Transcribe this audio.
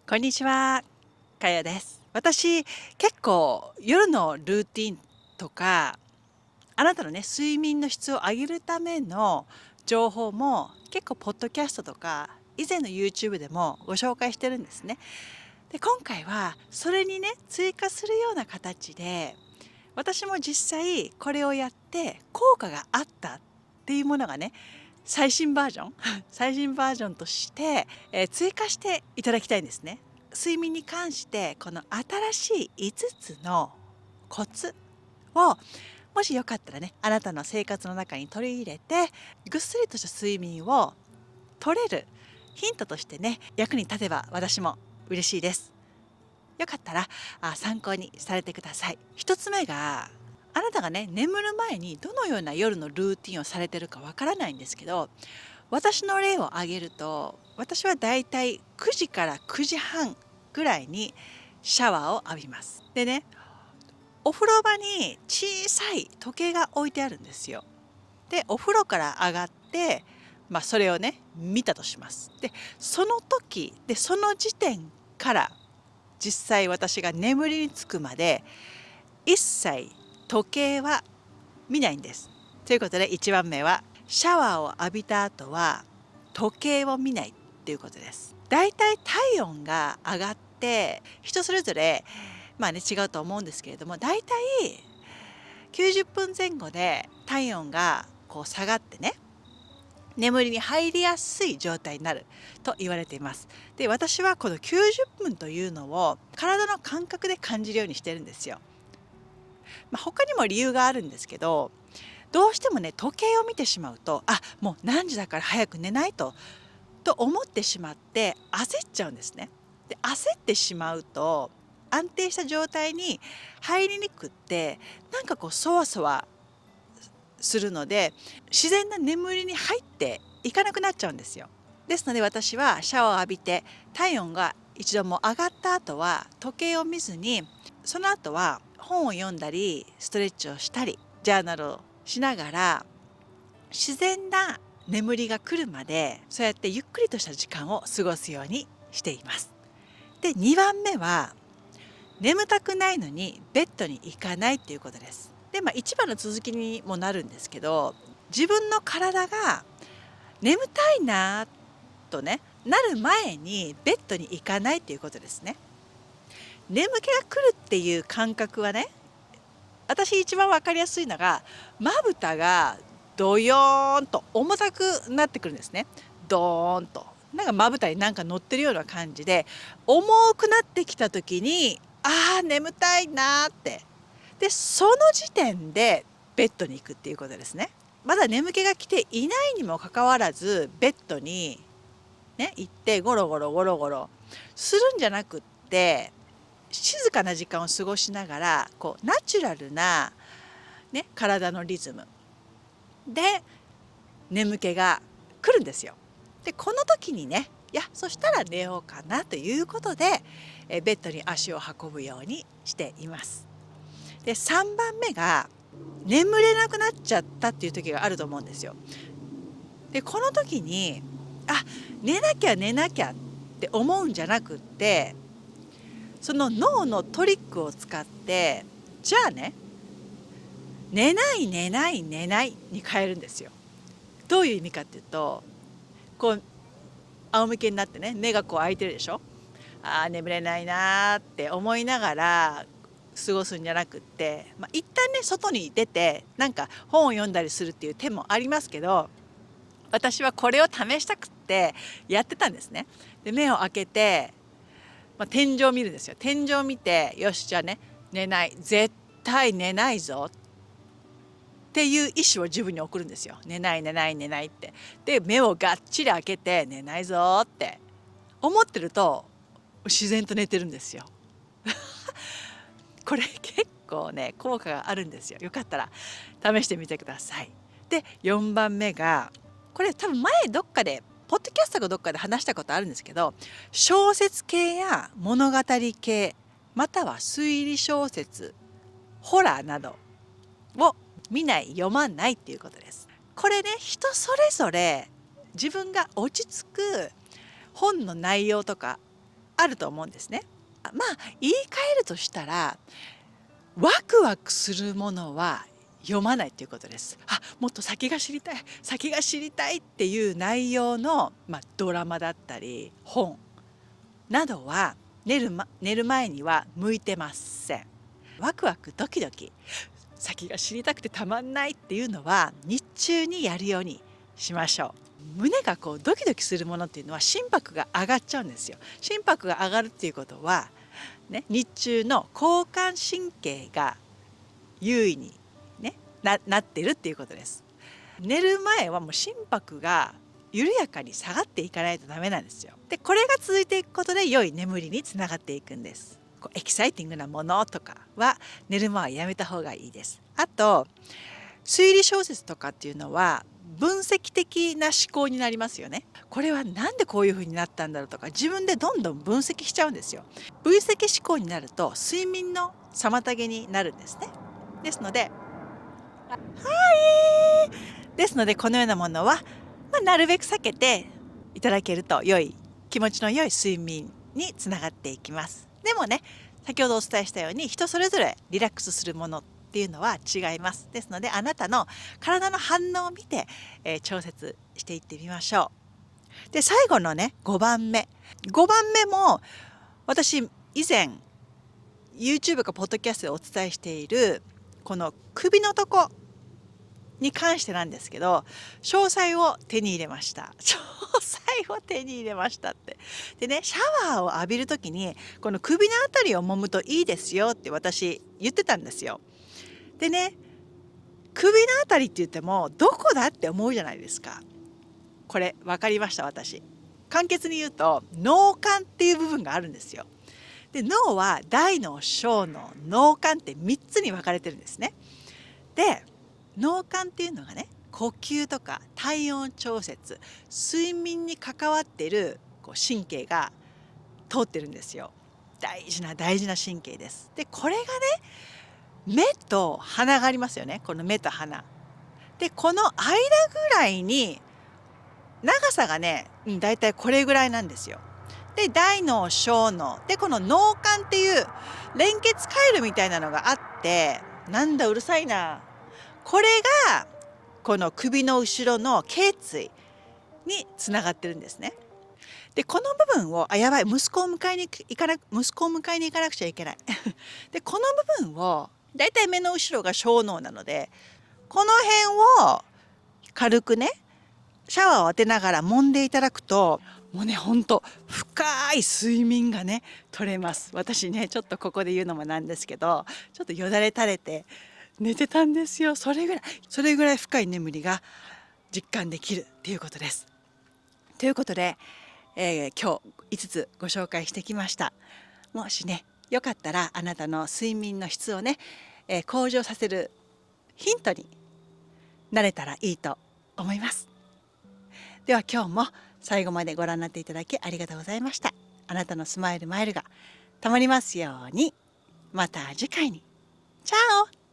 こんにちは、かやです。私、結構夜のルーティンとか、あなたのね、睡眠の質を上げるための情報も結構ポッドキャストとか、以前の YouTube でもご紹介してるんですね。で、今回はそれにね、追加するような形で、私も実際これをやって効果があったっていうものがね、最新バージョン最新バージョンとして、追加していただきたいんですね。睡眠に関してこの新しい5つのコツをもしよかったらね、あなたの生活の中に取り入れてぐっすりとした睡眠を取れるヒントとしてね、役に立てば私も嬉しいです。よかったら参考にされてください。一つ目が、あなたがね、眠る前にどのような夜のルーティンをされてるかわからないんですけど、私の例を挙げると、私はだいたい9時から9時半ぐらいにシャワーを浴びます。でね、お風呂場に小さい時計が置いてあるんですよ。で、お風呂から上がって、それをね、見たとします。で、その時で、その時点から実際私が眠りにつくまで一切時計は見ないんです。ということで1番目は、シャワーを浴びた後は時計を見ないっていうことです。だいたい体温が上がって人それぞれ違うと思うんですけれども、だいたい90分前後で体温がこう下がってね、眠りに入りやすい状態になると言われています。で、私はこの90分というのを体の感覚で感じるようにしてるんですよ。他にも理由があるんですけど、どうしてもね、時計を見てしまうと、もう何時だから早く寝ないと思ってしまって焦っちゃうんですね。で、焦ってしまうと安定した状態に入りにくって、こうそわそわするので、自然な眠りに入っていかなくなっちゃうんですよ。ですので私はシャワーを浴びて体温が一度も上がった後は時計を見ずに、その後は本を読んだりストレッチをしたりジャーナルをしながら、自然な眠りが来るまでそうやってゆっくりとした時間を過ごすようにしています。で、2番目は、眠たくないのにベッドに行かないっていうことです。で、一番の続きにもなるんですけど、自分の体が眠たいなとね、なる前にベッドに行かないっていうことですね。眠気が来るっていう感覚はね、私一番わかりやすいのが、まぶたがドヨーンと重たくなってくるんですね。ドーンと。まぶたに乗ってるような感じで、重くなってきた時に、眠たいなーって。で、その時点でベッドに行くっていうことですね。まだ眠気が来ていないにもかかわらず、ベッドにね、行ってゴロゴロゴロゴロするんじゃなくって、静かな時間を過ごしながらこうナチュラルな、体のリズムで眠気が来るんですよ。で、この時にね、そしたら寝ようかなということでベッドに足を運ぶようにしています。で、3番目が、眠れなくなっちゃったっていう時があると思うんですよ。で、この時に寝なきゃ寝なきゃって思うんじゃなくって、その脳のトリックを使って、じゃあね、寝ない寝ない寝ないに変えるんですよ。どういう意味かっていうと、こう仰向けになってね、目がこう開いてるでしょ。眠れないなーって思いながら過ごすんじゃなくって、一旦ね、外に出て本を読んだりするっていう手もありますけど、私はこれを試したくってやってたんですね。で、目を開けて、天井を見るんですよ。天井を見て、よし、じゃあね、寝ない、絶対寝ないぞっていう意思を自分に送るんですよ。寝ない寝ない寝ないって。で、目をがっちり開けて寝ないぞって思ってると自然と寝てるんですよ。これ結構ね、効果があるんですよ。よかったら試してみてください。で、4番目が、これ多分前どっかでポッドキャストかどっかで話したことあるんですけど、小説系や物語系、または推理小説、ホラーなどを見ない、読まないっていうことです。これね、人それぞれ自分が落ち着く本の内容とかあると思うんですね。言い換えるとしたら、ワクワクするものは読まないということです。もっと先が知りたい、先が知りたいっていう内容の、ドラマだったり本などは寝る前には向いてません。ワクワクドキドキ、先が知りたくてたまんないっていうのは日中にやるようにしましょう。胸がこうドキドキするものっていうのは心拍が上がっちゃうんですよ。心拍が上がるっていうことは、日中の交感神経が優位に、なってるっていうことです。寝る前はもう心拍が緩やかに下がっていかないとダメなんですよ。でこれが続いていくことで良い眠りにつながっていくんです。エキサイティングなものとかは寝る前はやめた方がいいです。あと推理小説とかっていうのは分析的な思考になりますよね。これはなんでこういう風になったんだろうとか、自分でどんどん分析しちゃうんですよ。分析思考になると睡眠の妨げになるんですね。ですので、このようなものは、なるべく避けていただけると気持ちの良い睡眠につながっていきます。でもね、先ほどお伝えしたように人それぞれリラックスするものっていうのは違います。ですのであなたの体の反応を見て、調節していってみましょう。で最後のね5番目も、私以前 YouTube かポッドキャストでお伝えしているこの首のとこに関してなんですけど、詳細を手に入れました。詳細を手に入れましたって。でね、シャワーを浴びる時にこの首のあたりを揉むといいですよって私言ってたんですよ。でね、首のあたりって言ってもどこだって思うじゃないですか。これ分かりました。私簡潔に言うと脳幹っていう部分があるんですよ。で脳は大脳小脳脳幹って3つに分かれてるんですね。で脳幹っていうのがね、呼吸とか体温調節、睡眠に関わっている神経が通ってるんですよ。大事な大事な神経です。でこれがね、目と鼻がありますよね。この目と鼻で、この間ぐらいに長さがね、だいたいこれぐらいなんですよ。で大脳小脳で、この脳幹っていう連結回路みたいなのがあって、なんだうるさいな、これがこの首の後ろの頸椎につながってるんですね。でこの部分をやばい、息子を迎えに行かなくちゃいけないでこの部分を、だいたい目の後ろが小脳なので、この辺を軽くねシャワーを当てながら揉んでいただくと、もうね、ほんと深い睡眠がね取れます。私ね、ちょっとここで言うのもなんですけど、ちょっとよだれ垂れて寝てたんですよ。それぐらい深い眠りが実感できるっていうことです。ということで、今日5つご紹介してきました。もしねよかったらあなたの睡眠の質をね、向上させるヒントになれたらいいと思います。では今日も最後までご覧になっていただきありがとうございました。あなたのスマイルマイルがたまりますように。また次回に。チャオ。